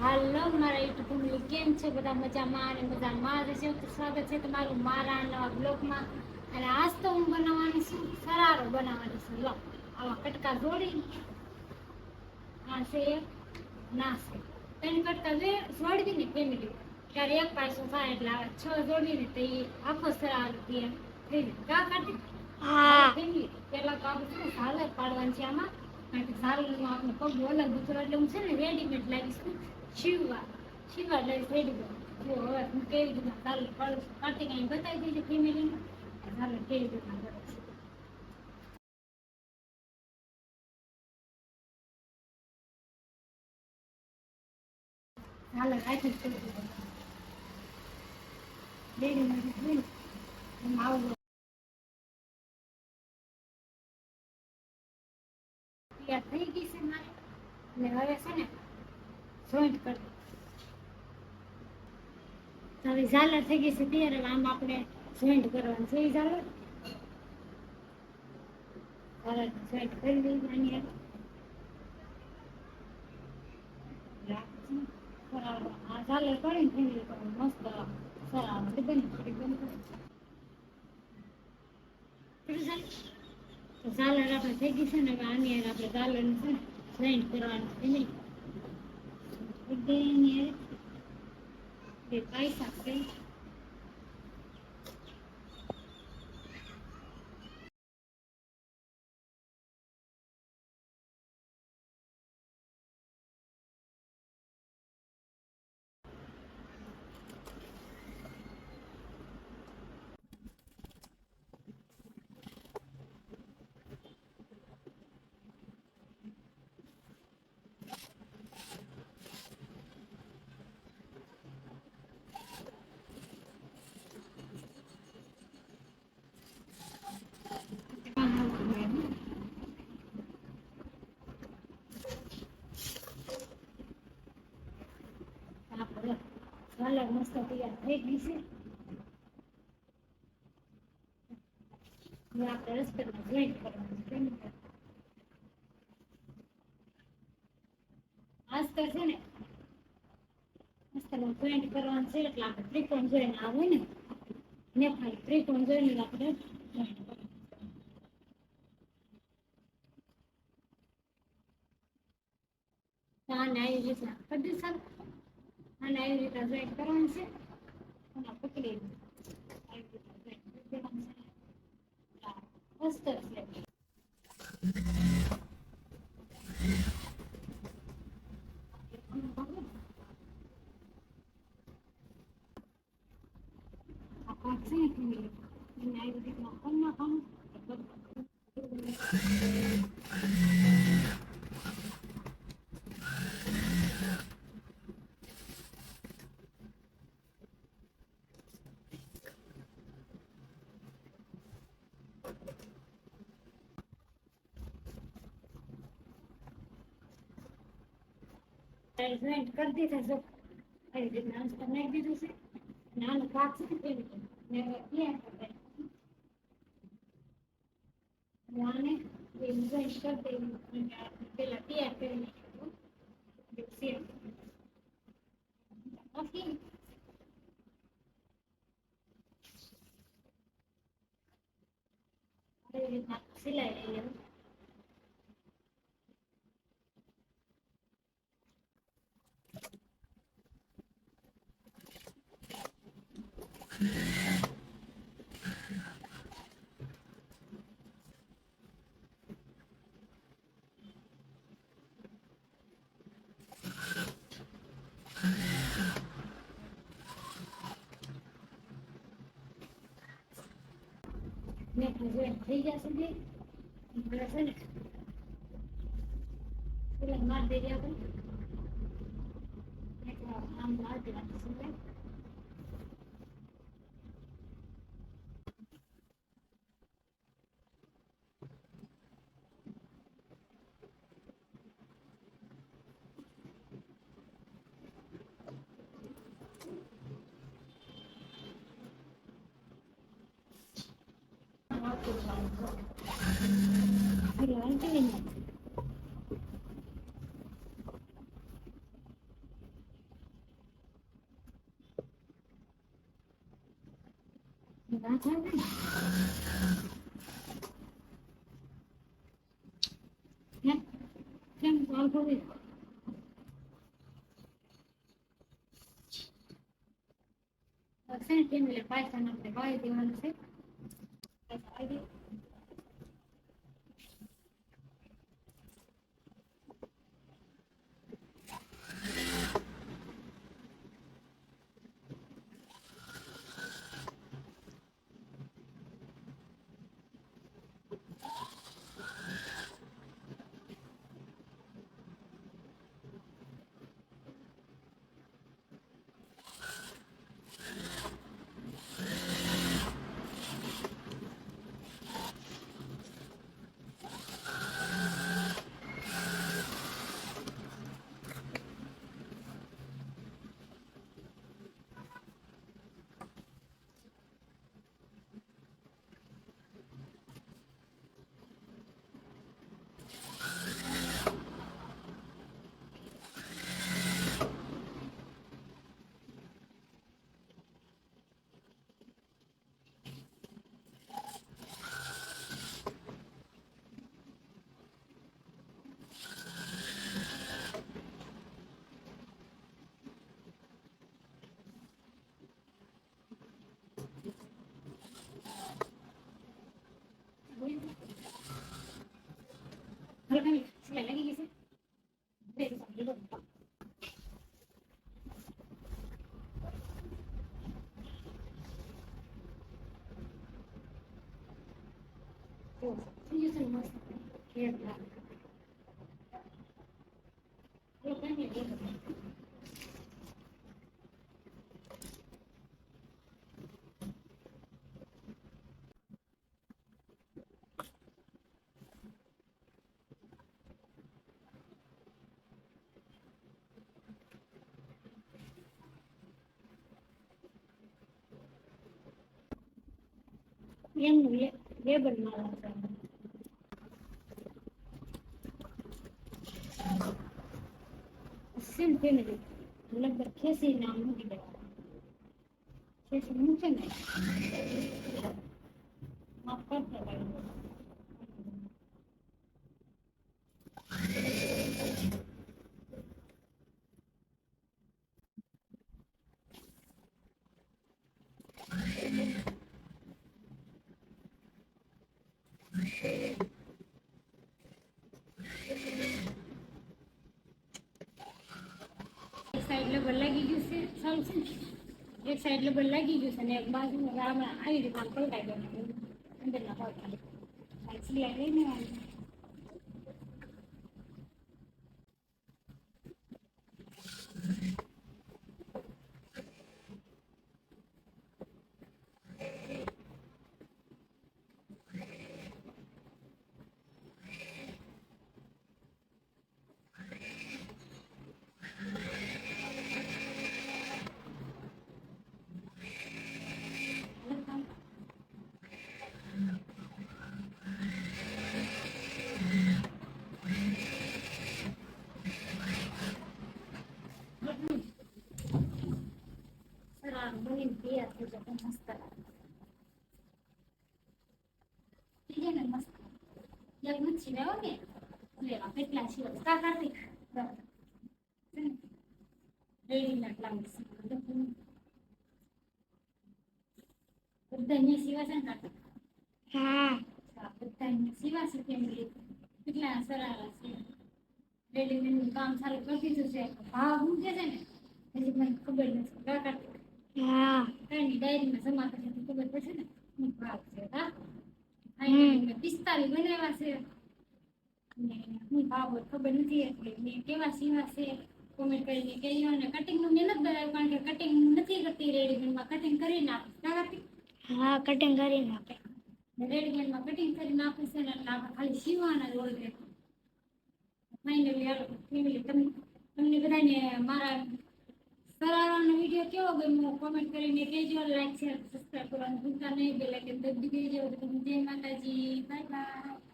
હાલો મારા YouTube family કેમ છે? બધા મજામાં અને મજામાં રહેશે. તો સ્વાગત છે તમારું મારા નવા બ્લોગમાં. અને આજ તો હું બનાવવાની છું સરારો બનાવવાની છું. લો આવા કટકા જોડી આ છે એક ના છે ત્રણ કટકા જોડવી ને ફેમિલી ત્યારે એક પાસો થાય એટલે છ જોડવી ને તો એ આખો સરારો તૈયાર થઈ જાય. કા કાઢી ફેમિલી પેલા તો આપણે છે ને ઝાલર પાડવાની છે આમાં. કારણ કે ઝાલરનો આપણે પગ અલગ હતો એટલે હું છે ને રેડીમેડ લાવીશું શીવા રેડીમેડ. જો હવે હું કેવી રીતના ઝાલર પાડું છું કાર્તિક અહીં બતાવી દેજે ફેમિલીને ઝાલર કેવી રીતના કરે છે. ઝાલર રાખી જ રેડીમેડ આવું તૈયાર થઈ ગઈ છે મારે. અને હવે છે ને જોઈન્ટ કરી હવે ઝાલર થઈ ગઈ છે તૈયાર. હવે આમ આપણે જોઈન્ટ કરવાનું છે. ઝાલર જોઈન્ટ કરી દઈએ આની આ ઝાલર કરીને મસ્ત સરાવો બની ઝાલર આપણે થઈ ગઈ છે ને હવે આની આપણે ઝાલર છે ને જોઈન્ટ કરવાનું છે નહીં બે પૈસા છે. ઝાલર મસ્ત તૈયાર થઈ ગઈ છે. હવે આપણે રસપેટમાં જોઈન્ટ કરવાનું છે. આજ તો છે ને મસ્ત જોઈન્ટ કરવાનું છે એટલે આપણે ત્રિકોણ જોઈને આવે ને નેપાળી ત્રિકોણ જોઈને આપણે જોઈન્ટ કરવાનું. આને આવી રીતના કરી દઈશું. આને આવી રીતના જોઈન્ટ કરવાનું છે. અને પકડી આવી રીતના જોઈન્ટ કરી દેવાનું છે. મસ્ત છે. આ ભાગ છે ને એને આવી રીતના કરી નાખવાનું. જોઈન્ટ કરી દીધા છે. આવી રીતના અંતર નાખી દીધું છે. નાનો ભાગ છે ને આને જોઈન્ટ કરી દઈએ પેલા તૈયાર કરી નાખ્યું આવી રીતના સિલાઈ લઈ લેવું. જોઈન્ટ થઈ જશે ને હવે છે ને સિલાઈ મારી દઈએ આપણે. આમ મારી દેવાની સિલાઈ. રાજા ને હે કેમ કોલ કરી અસલ ટીમ લે પાછા આપણે વાય દેવાનું છે આઈડી Lagi gitu. એમનું લેબલ મારવા સેમ ફેમિલી લગભગ ખેસી નામ મૂકી દેવા ખેસી મૂકે ને માફ કરતા ભાઈ સાઈડ લેબલ લાગી ગયું છે સારું છે ને એક સાઈડ લેબલ લાગી ગયું છે ને એક બાજુ આમાં આવી રીતે પલટાઈ ગયું અંદરના ભાગમાં સિલાઈ લઈને આવી બનીને તૈયાર થઈ જાય મસ્ત થઈ જાય ને મસ્ત એક મચ્છી લાવો ને લેવા કેટલા છે કા કાર્તિક રેડીમેડ લાગે છે બધાને સિવા છે ને કાર્તિક હા બધાને સિવા છે ફેમિલી કેટલા સરારા છે રેડીમેડ નું કામ સારું કરી દીધું છે ભાવ શું કે છે ને હજી મને ખબર નથી કા કાર્તિક હા કઈ ડાયરીમાં જમા કરે તો ખબર પડશે ને શું ભાવ છે હા મેં 45 બનાવ્યા છે ને હું ભાવ ખબર નથી એટલે મેં કેવા સીવા છે કોમેન્ટ કરીને કહેજો અને કટિંગ નું મહેનત કરાવ્યું કારણ કે કટિંગ નથી કરતી રેડીમેડમાં કટિંગ કરીને આપીશ હા કટિંગ કરીને આપે રેડીમેડમાં કટિંગ કરીને આપે છે ને એટલે આપણે ખાલી સીવાના જ હોય ફાઇનલી યાર ફેમિલી તમને બધાને મારા સરારાનો વિડીયો કેવો ગમ્યો કોમેન્ટ કરીને કહેજો લાઈક શેર સબસ્ક્રાઇબ કરવાનું ભૂલતા નહીં બેલ આઇકન દબાવી દેજો જય માતાજી બાય બાય